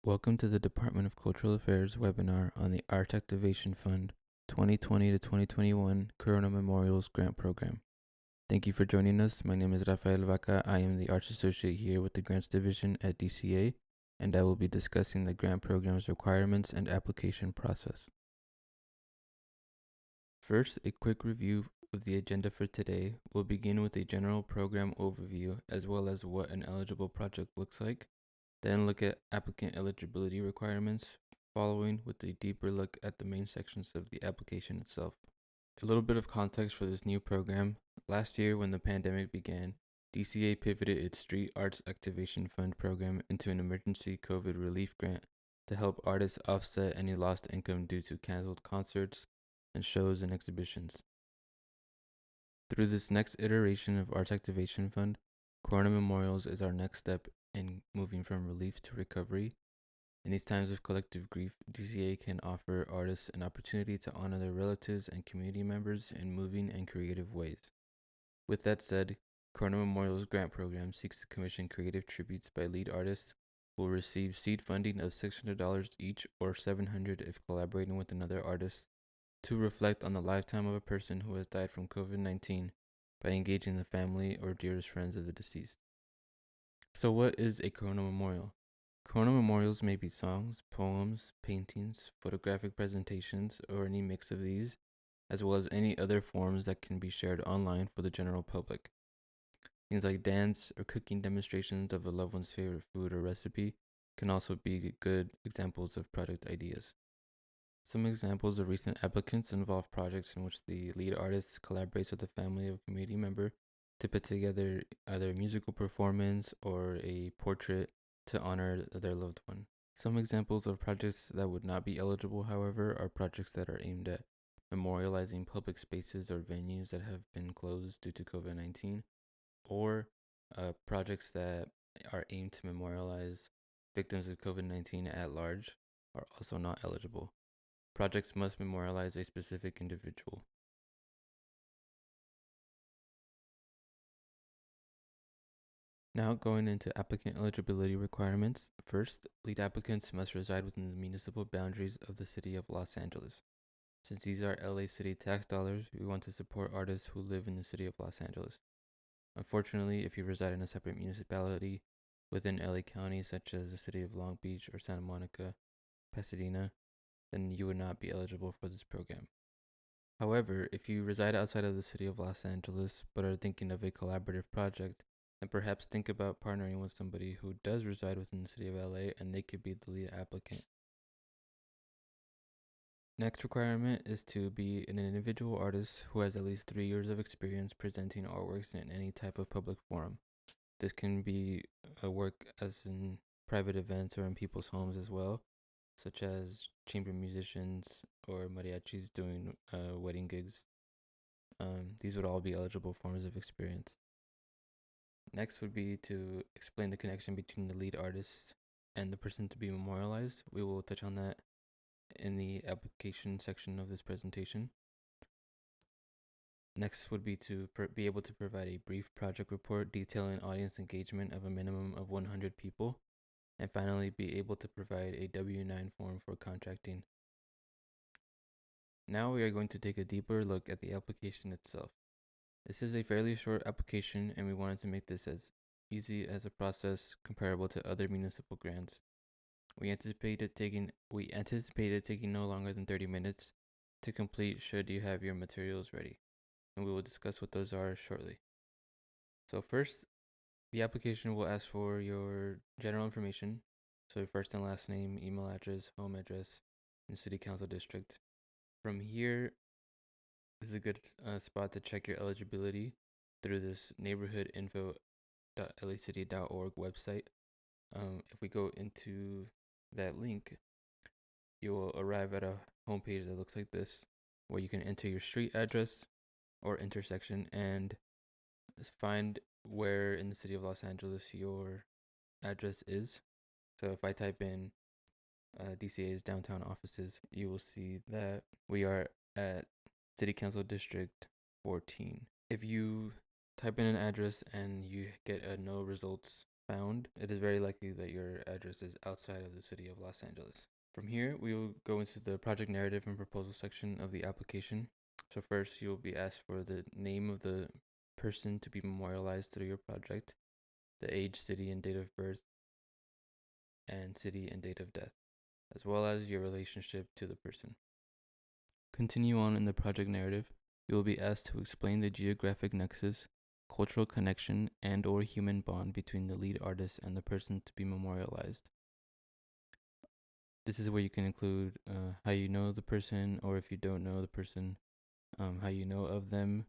Welcome to the Department of Cultural Affairs webinar on the Art Activation Fund 2020 to 2021 Corona Memorials Grant Program. Thank you for joining us. My name is Rafael Vaca. I am the Arts Associate here with the Grants Division at DCA, and I will be discussing the grant program's requirements and application process. First, a quick review of the agenda for today. We'll begin with a general program overview as well as what an eligible project looks like. Then look at applicant eligibility requirements, following with a deeper look at the main sections of the application itself. A little bit of context for this new program. Last year, when the pandemic began, DCA pivoted its Street Arts Activation Fund program into an emergency COVID relief grant to help artists offset any lost income due to canceled concerts and shows and exhibitions. Through this next iteration of Arts Activation Fund, Corona Memorials is our next step in moving from relief to recovery. In these times of collective grief, DCA can offer artists an opportunity to honor their relatives and community members in moving and creative ways. With that said, Corona Memorials Grant Program seeks to commission creative tributes by lead artists who will receive seed funding of $600 each or $700 if collaborating with another artist to reflect on the lifetime of a person who has died from COVID-19 by engaging the family or dearest friends of the deceased. So what is a Corona Memorial? Corona Memorials may be songs, poems, paintings, photographic presentations, or any mix of these, as well as any other forms that can be shared online for the general public. Things like dance or cooking demonstrations of a loved one's favorite food or recipe can also be good examples of project ideas. Some examples of recent applicants involve projects in which the lead artist collaborates with a family of a community member to put together either a musical performance or a portrait to honor their loved one. Some examples of projects that would not be eligible, however, are projects that are aimed at memorializing public spaces or venues that have been closed due to COVID-19, or projects that are aimed to memorialize victims of COVID-19 at large are also not eligible. Projects must memorialize a specific individual. Now going into applicant eligibility requirements. First, lead applicants must reside within the municipal boundaries of the city of Los Angeles. Since these are LA City tax dollars, we want to support artists who live in the city of Los Angeles. Unfortunately, if you reside in a separate municipality within LA County, such as the city of Long Beach or Santa Monica, Pasadena, then you would not be eligible for this program. However, if you reside outside of the city of Los Angeles but are thinking of a collaborative project, then perhaps think about partnering with somebody who does reside within the city of LA and they could be the lead applicant. Next requirement is to be an individual artist who has at least 3 years of experience presenting artworks in any type of public forum. This can be a work as in private events or in people's homes as well, such as chamber musicians or mariachis doing wedding gigs. These would all be eligible forms of experience. Next would be to explain the connection between the lead artist and the person to be memorialized. We will touch on that in the application section of this presentation. Next would be to be able to provide a brief project report detailing audience engagement of a minimum of 100 people. And finally, be able to provide a W-9 form for contracting. Now we are going to take a deeper look at the application itself. This is a fairly short application, and we wanted to make this as easy as a process comparable to other municipal grants. We anticipated taking no longer than 30 minutes to complete should you have your materials ready, and we will discuss what those are shortly. So first, the application will ask for your general information, so your first and last name, email address, home address, and city council district. From here, this is a good spot to check your eligibility through this neighborhoodinfo.lacity.org website. If we go into that link, you will arrive at a homepage that looks like this, where you can enter your street address or intersection and find where in the city of Los Angeles your address is. So if I type in DCA's downtown offices, you will see that we are at City Council District 14. If you type in an address and you get a no results found, it is very likely that your address is outside of the city of Los Angeles. From here, we will go into the project narrative and proposal section of the application. So first, you'll be asked for the name of the person to be memorialized through your project, the age, city, and date of birth, and city and date of death, as well as your relationship to the person. Continue on in the project narrative. You will be asked to explain the geographic nexus, cultural connection, and or human bond between the lead artist and the person to be memorialized. This is where you can include how you know the person, or if you don't know the person, how you know of them.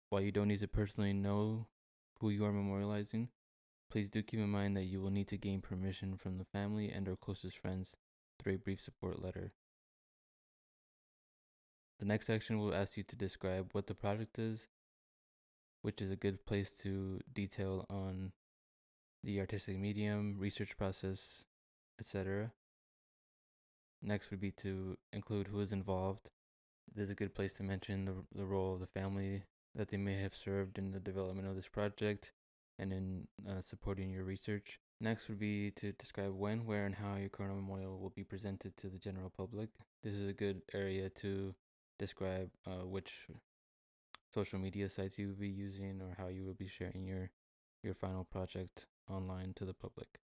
While you don't need to personally know who you are memorializing, please do keep in mind that you will need to gain permission from the family and or closest friends through a brief support letter. The next section will ask you to describe what the project is, which is a good place to detail on the artistic medium, research process, etc. Next would be to include who is involved. This is a good place to mention the role of the family that they may have served in the development of this project and in supporting your research. Next would be to describe when, where, and how your Corona Memorial will be presented to the general public. This is a good area to describe which social media sites you will be using or how you will be sharing your final project online to the public.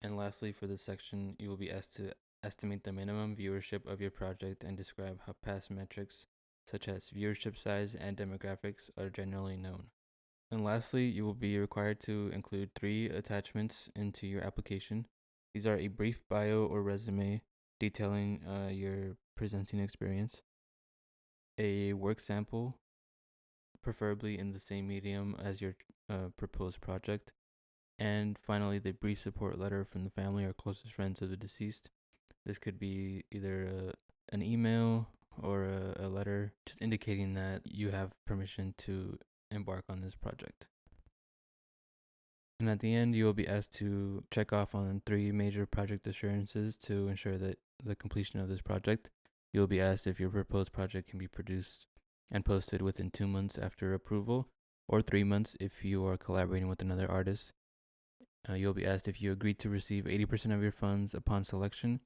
And lastly, for this section, you will be asked to estimate the minimum viewership of your project and describe how past metrics such as viewership size and demographics are generally known. And lastly, you will be required to include 3 attachments into your application. These are a brief bio or resume detailing your presenting experience, a work sample, preferably in the same medium as your proposed project, and finally, the brief support letter from the family or closest friends of the deceased. This could be either an email or a letter just indicating that you have permission to embark on this project. And at the end, you will be asked to check off on 3 major project assurances to ensure that the completion of this project. You will be asked if your proposed project can be produced and posted within 2 months after approval, or 3 months if you are collaborating with another artist. You'll be asked if you agree to receive 80% of your funds upon selection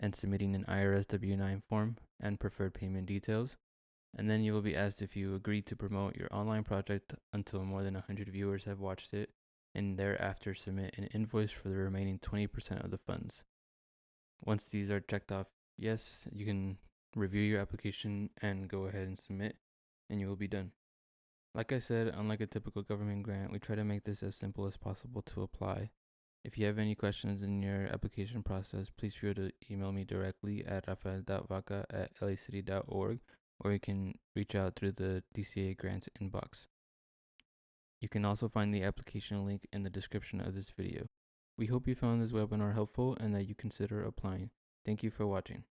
and submitting an IRS W-9 form and preferred payment details. And then you will be asked if you agree to promote your online project until more than 100 viewers have watched it, and thereafter submit an invoice for the remaining 20% of the funds. Once these are checked off yes, you can review your application and go ahead and submit, and you will be done. Like I said, unlike a typical government grant, we try to make this as simple as possible to apply. If you have any questions in your application process, please feel free to email me directly at rafael.vaca@lacity.org, or you can reach out through the DCA grants inbox. You can also find the application link in the description of this video. We hope you found this webinar helpful and that you consider applying. Thank you for watching.